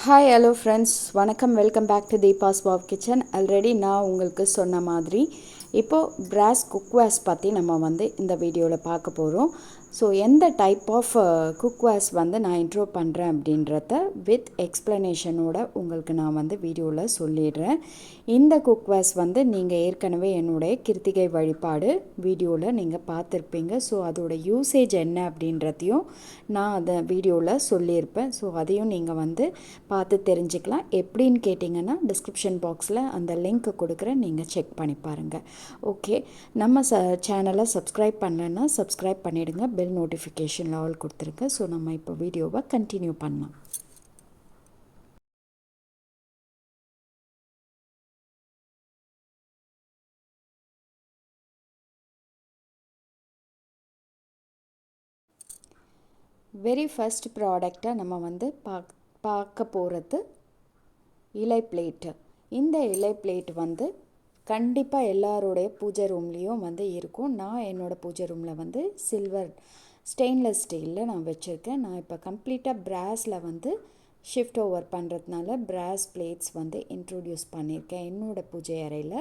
Hi hello friends, வணக்கம். Welcome back to Deepa's pop kitchen. Already நான் உங்களுக்கு சொன்ன மாதிரி இப்போது பிராஸ் குக்வேர்ஸ் பற்றி நம்ம இந்த வீடியோவில் பார்க்க போகிறோம். ஸோ எந்த டைப் ஆஃப் குக்வேர்ஸ் நான் இன்ட்ரோ பண்ணுறேன் அப்படின்றத வித் எக்ஸ்ப்ளனேஷனோட உங்களுக்கு நான் வீடியோவில் சொல்லிடுறேன். இந்த குக்வேர்ஸ் நீங்கள் ஏற்கனவே என்னுடைய கிருத்திகை வழிபாடு வீடியோவில் நீங்கள் பார்த்துருப்பீங்க. ஸோ அதோட யூசேஜ் என்ன அப்படின்றதையும் நான் அதை வீடியோவில் சொல்லியிருப்பேன். ஸோ அதையும் நீங்கள் பார்த்து தெரிஞ்சுக்கலாம். எப்படின்னு கேட்டிங்கன்னா டிஸ்கிரிப்ஷன் பாக்ஸில் அந்த லிங்க் கொடுக்குறேன், நீங்கள் செக் பண்ணி பாருங்கள். ஓகே, நம்ம சேனலை சப்ஸ்கிரைப் பண்ணலைன்னா சப்ஸ்கிரைப் பண்ணிவிடுங்க, பெல் நோட்டிஃபிகேஷன் ஆல் கொடுத்துருங்க. ஸோ நம்ம இப்போ வீடியோவை கண்டினியூ பண்ணலாம். வெரி ஃபர்ஸ்ட் ப்ராடக்டை நம்ம பார்க்க போகிறது இலை பிளேட்டு. இந்த இலை பிளேட் கண்டிப்பாக எல்லாருடைய பூஜை ரூம்லேயும் இருக்கும். நான் என்னோடய பூஜை ரூமில் சில்வர் ஸ்டெயின்லெஸ் ஸ்டீலில் நான் வச்சுருக்கேன். நான் இப்போ கம்ப்ளீட்டாக பிராஸில் ஷிஃப்ட் ஓவர் பண்ணுறதுனால பிராஸ் பிளேட்ஸ் இன்ட்ரோடியூஸ் பண்ணியிருக்கேன் என்னோடய பூஜை அறையில்.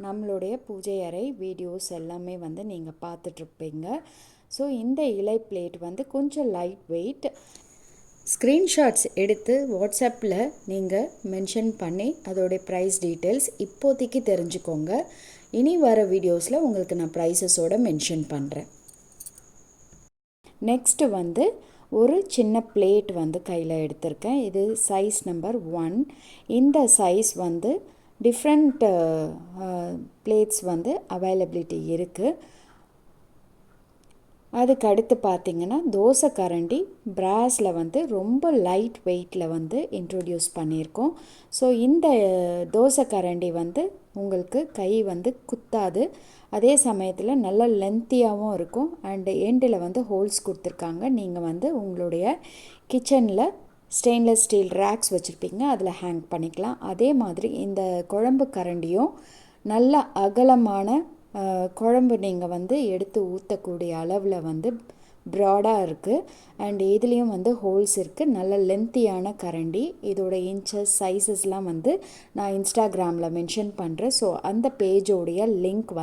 நம்மளுடைய பூஜை அறை வீடியோஸ் எல்லாமே நீங்கள் பார்த்துட்ருப்பீங்க. ஸோ இந்த இலை பிளேட் கொஞ்சம் லைட் வெயிட். ஸ்க்ரீன்ஷாட்ஸ் எடுத்து வாட்ஸ்அப்பில் நீங்கள் மென்ஷன் பண்ணி அதோடைய ப்ரைஸ் டீட்டெயில்ஸ் இப்போதைக்கு தெரிஞ்சுக்கோங்க. இனி வர வீடியோஸில் உங்களுக்கு நான் ப்ரைஸஸோடு மென்ஷன் பண்ணுறேன். நெக்ஸ்ட்டு ஒரு சின்ன பிளேட் கையில் எடுத்திருக்கேன். இது சைஸ் நம்பர் 1. இந்த சைஸ் டிஃப்ரெண்ட் பிளேட்ஸ் அவைலபிலிட்டி இருக்குது. அதுக்கு அடுத்து பார்த்திங்கன்னா தோசை கரண்டி பிராஸில் ரொம்ப லைட் வெயிட்டில் இன்ட்ரோடியூஸ் பண்ணியிருக்கோம். ஸோ இந்த தோசை கரண்டி உங்களுக்கு கை குத்தாது, அதே சமயத்தில் நல்ல லென்த்தியாகவும் இருக்கும். அண்டு எண்டில் ஹோல்ஸ் கொடுத்துருக்காங்க. நீங்கள் உங்களுடைய கிச்சனில் ஸ்டெயின்லெஸ் ஸ்டீல் ரேக்ஸ் வச்சுருப்பீங்க, அதில் ஹேங் பண்ணிக்கலாம். அதே மாதிரி இந்த குழம்பு கரண்டியும் நல்ல அகலமான குழம்பு நீங்கள் எடுத்து ஊற்றக்கூடிய அளவில் ப்ராடாக இருக்குது. அண்ட் இதுலேயும் ஹோல்ஸ் இருக்குது. நல்ல லென்த்தியான கரண்டி. இதோட இன்ச்சஸ் சைஸஸ்லாம் நான் இன்ஸ்டாகிராமில் மென்ஷன் பண்ணுறேன். ஸோ அந்த பேஜோடைய லிங்க்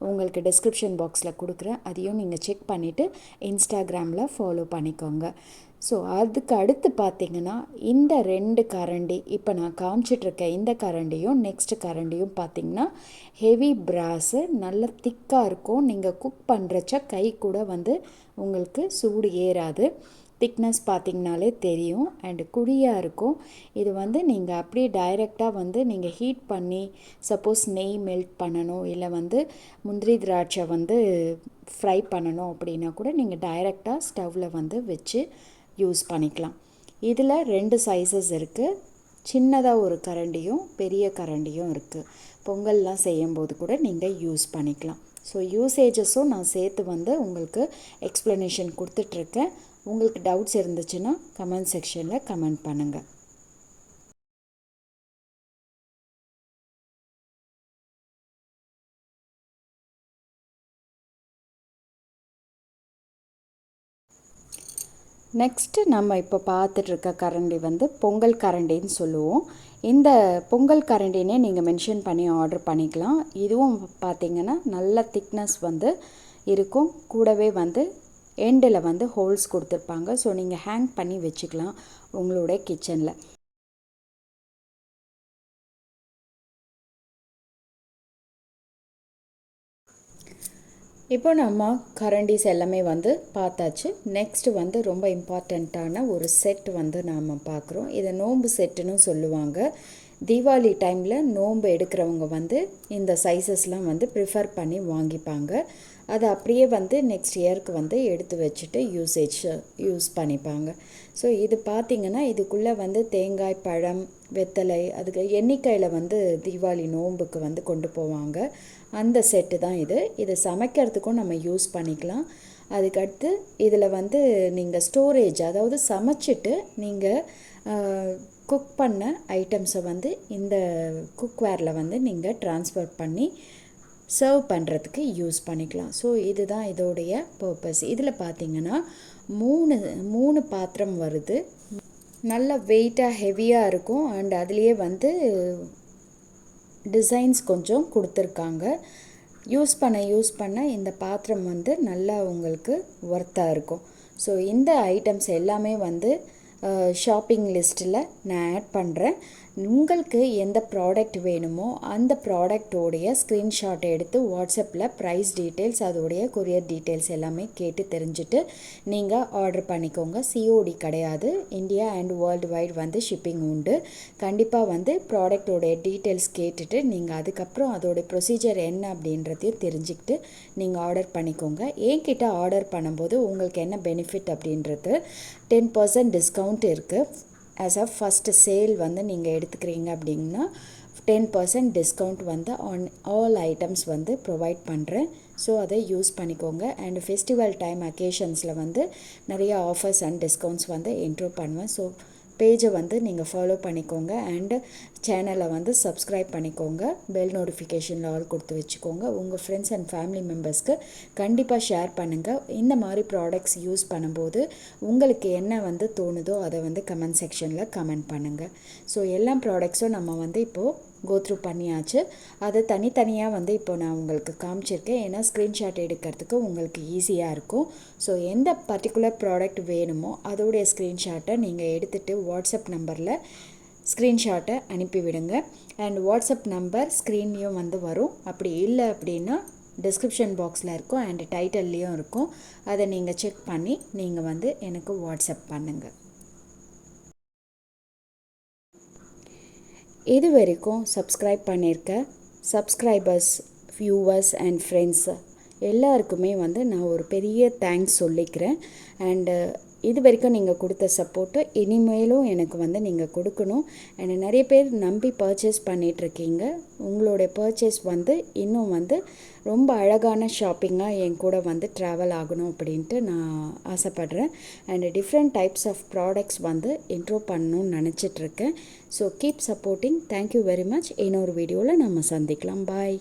உங்களுக்கு டிஸ்கிரிப்ஷன் பாக்ஸில் கொடுக்குறேன். அதையும் நீங்கள் செக் பண்ணிவிட்டு இன்ஸ்டாகிராமில் ஃபாலோ பண்ணிக்கோங்க. ஸோ அதுக்கு அடுத்து பார்த்திங்கன்னா இந்த 2 கரண்டி, இப்போ நான் காமிச்சிட்ருக்கேன் இந்த கரண்டியும் நெக்ஸ்ட்டு கரண்டியும் பார்த்திங்கன்னா ஹெவி பிராஸு, நல்ல திக்காக இருக்கும். நீங்கள் குக் பண்ணுறச்ச கை கூட உங்களுக்கு சூடு ஏறாது. திக்னஸ் பார்த்திங்கனாலே தெரியும். அண்டு குழியாக இருக்கும். இது நீங்கள் அப்படியே டைரெக்டாக நீங்கள் ஹீட் பண்ணி சப்போஸ் நெய் மெல்ட் பண்ணணும், இல்லை முந்திரி திராட்சை ஃப்ரை பண்ணணும் அப்படின்னா கூட நீங்கள் டைரெக்டாக ஸ்டவ்வில் வச்சு யூஸ் பண்ணிக்கலாம். இதில் 2 சைஸஸ் இருக்குது. சின்னதாக ஒரு கரண்டியும் பெரிய கரண்டியும் இருக்குது. பொங்கல்லாம் செய்யும்போது கூட நீங்கள் யூஸ் பண்ணிக்கலாம். ஸோ யூசேஜஸும் நான் சேர்த்து உங்களுக்கு எக்ஸ்ப்ளனேஷன் கொடுத்துட்ருக்கேன். உங்களுக்கு டவுட்ஸ் இருந்துச்சுன்னா கமெண்ட் செக்ஷனில் கமெண்ட் பண்ணுங்கள். நெக்ஸ்ட்டு நம்ம இப்போ பார்த்துட்ருக்க கரண்டி பொங்கல் கரண்டின்னு சொல்லுவோம். இந்த பொங்கல் கரண்டினே நீங்கள் மென்ஷன் பண்ணி ஆர்டர் பண்ணிக்கலாம். இதுவும் பார்த்திங்கன்னா நல்ல திக்னஸ் இருக்கும். கூடவே எண்டில் ஹோல்ஸ் கொடுத்துருப்பாங்க. ஸோ நீங்கள் ஹேங் பண்ணி வச்சுக்கலாம் உங்களுடைய கிச்சனில். இப்போ நம்ம கரண்டிஸ் எல்லாமே பார்த்தாச்சு. நெக்ஸ்ட்டு ரொம்ப இம்பார்ட்டண்ட்டான ஒரு செட் நாம் பார்க்குறோம். இதை நோம்பு செட்டுன்னு சொல்லுவாங்க. தீபாவளி டைமில் நோம்பு எடுக்கிறவங்க இந்த சைஸஸ்லாம் ப்ரிஃபர் பண்ணி வாங்கிப்பாங்க. அதை அப்படியே நெக்ஸ்ட் இயருக்கு எடுத்து வச்சுட்டு யூஸ் பண்ணிப்பாங்க. ஸோ இது பார்த்திங்கன்னா இதுக்குள்ளே தேங்காய், பழம், வெத்தலை, அதுக்கு எண்ணிக்கையில் தீபாவளி நோம்புக்கு கொண்டு போவாங்க. அந்த செட்டு தான் இது. இதை சமைக்கிறதுக்கும் நம்ம யூஸ் பண்ணிக்கலாம். அதுக்கடுத்து இதில் நீங்கள் ஸ்டோரேஜ், அதாவது சமைச்சிட்டு நீங்கள் குக் பண்ண ஐட்டம்ஸை இந்த குக்வேரில் நீங்கள் ட்ரான்ஸ்ஃபர் பண்ணி சர்வ் பண்ணுறதுக்கு யூஸ் பண்ணிக்கலாம். ஸோ இதுதான் இதோடைய பர்பஸ். இதில் பார்த்திங்கன்னா மூணு பாத்திரம் வருது. நல்ல வெயிட்டாக ஹெவியாக இருக்கும். அண்ட் அதுலேயே வந்து டிசைன்ஸ் கொஞ்சம் கொடுத்துருக்காங்க. யூஸ் பண்ண இந்த பாத்திரம் வந்து நல்லா உங்களுக்கு ஒர்த்தாக இருக்கும். ஸோ இந்த ஐட்டம்ஸ் எல்லாமே வந்து ஷாப்பிங் லிஸ்ட்டில் நான் ஆட் பண்ணுறேன். உங்களுக்கு எந்த ப்ராடக்ட் வேணுமோ அந்த ப்ராடக்டோடைய ஸ்க்ரீன்ஷாட் எடுத்து வாட்ஸ்அப்பில் ப்ரைஸ் டீட்டெயில்ஸ், அதோடைய கொரியர் டீட்டெயில்ஸ் எல்லாமே கேட்டு தெரிஞ்சுட்டு நீங்கள் ஆர்டர் பண்ணிக்கோங்க. சிஓடி கிடையாது. இந்தியா அண்ட் வேர்ல்டு வைட் வந்து ஷிப்பிங் உண்டு. கண்டிப்பாக வந்து ப்ராடக்டோடைய டீட்டெயில்ஸ் கேட்டுட்டு நீங்கள் அதுக்கப்புறம் அதோடைய ப்ரொசீஜர் என்ன அப்படின்றதையும் தெரிஞ்சுக்கிட்டு நீங்கள் ஆர்டர் பண்ணிக்கோங்க. என்கிட்ட ஆர்டர் பண்ணும்போது உங்களுக்கு என்ன பெனிஃபிட் அப்படின்றது 10% டிஸ்கவுண்ட் இருக்குது. ஆஸ் அ ஃபஸ்ட்டு சேல் வந்து நீங்கள் எடுத்துக்கிறீங்க அப்படின்னா 10% டிஸ்கவுண்ட் வந்து ஆன் ஆல் ஐட்டம்ஸ் வந்து ப்ரொவைட் பண்ணுறேன். ஸோ அதை யூஸ் பண்ணிக்கோங்க. அண்ட் ஃபெஸ்டிவல் டைம் அக்கேஷன்ஸில் வந்து நிறைய ஆஃபர்ஸ் அண்ட் டிஸ்கவுண்ட்ஸ் வந்து இன்ட்ரோ பண்ணுவேன். ஸோ பேஜை வந்து நீங்கள் ஃபாலோ பண்ணிக்கோங்க. அண்டு சேனலை வந்து சப்ஸ்கிரைப் பண்ணிக்கோங்க. பெல் நோட்டிஃபிகேஷனில் ஆல் கொடுத்து வச்சுக்கோங்க. உங்கள் ஃப்ரெண்ட்ஸ் அண்ட் ஃபேமிலி மெம்பர்ஸ்க்கு கண்டிப்பாக ஷேர் பண்ணுங்கள். இந்த மாதிரி ப்ராடக்ட்ஸ் யூஸ் பண்ணும்போது உங்களுக்கு என்ன வந்து தோணுதோ அதை வந்து கமெண்ட் செக்ஷனில் கமெண்ட் பண்ணுங்கள். ஸோ எல்லா ப்ராடக்ட்ஸும் நம்ம வந்து இப்போது கோத்ரூ பண்ணியாச்சு. அதை தனித்தனியாக வந்து இப்போ நான் உங்களுக்கு காமிச்சிருக்கேன். ஏன்னா ஸ்க்ரீன்ஷாட் எடுக்கிறதுக்கு உங்களுக்கு ஈஸியாக இருக்கும். ஸோ எந்த பர்டிகுலர் ப்ராடக்ட் வேணுமோ அதோடைய ஸ்க்ரீன்ஷாட்டை நீங்கள் எடுத்துகிட்டு வாட்ஸ்அப் நம்பரில் ஸ்க்ரீன்ஷாட்டை அனுப்பிவிடுங்க. அண்ட் வாட்ஸ்அப் நம்பர் ஸ்க்ரீன்லேயும் வந்து வரும். அப்படி இல்லை அப்படின்னா டிஸ்கிரிப்ஷன் பாக்ஸில் இருக்கும் அண்ட் டைட்டில்லையும் இருக்கும். அதை நீங்கள் செக் பண்ணி நீங்கள் வந்து எனக்கு வாட்ஸ்அப் பண்ணுங்கள். இது வரைக்கும் சப்ஸ்கிரைப் பண்ணியிருக்க சப்ஸ்கிரைபர்ஸ், வியூவர்ஸ் அண்ட் ஃப்ரெண்ட்ஸ் எல்லாருக்குமே வந்து நான் ஒரு பெரிய தேங்க்ஸ் சொல்லிக்கிறேன். அண்டு இது வரைக்கும் நீங்கள் கொடுத்த சப்போர்ட்டு இனிமேலும் எனக்கு வந்து நீங்கள் கொடுக்கணும். அண்ட் நிறைய பேர் நம்பி பர்ச்சேஸ் பண்ணிகிட்ருக்கீங்க. உங்களுடைய பர்ச்சேஸ் வந்து இன்னும் வந்து ரொம்ப அழகான ஷாப்பிங்காக என் கூட வந்து ட்ராவல் ஆகணும் அப்படின்ட்டு நான் ஆசைப்பட்றேன். And different types of products வந்து இன்ட்ரோ பண்ணணும்னு நினச்சிட்ருக்கேன். So keep supporting. Thank you very much. இன்னொரு வீடியோவில் நம்ம சந்திக்கலாம். பாய்.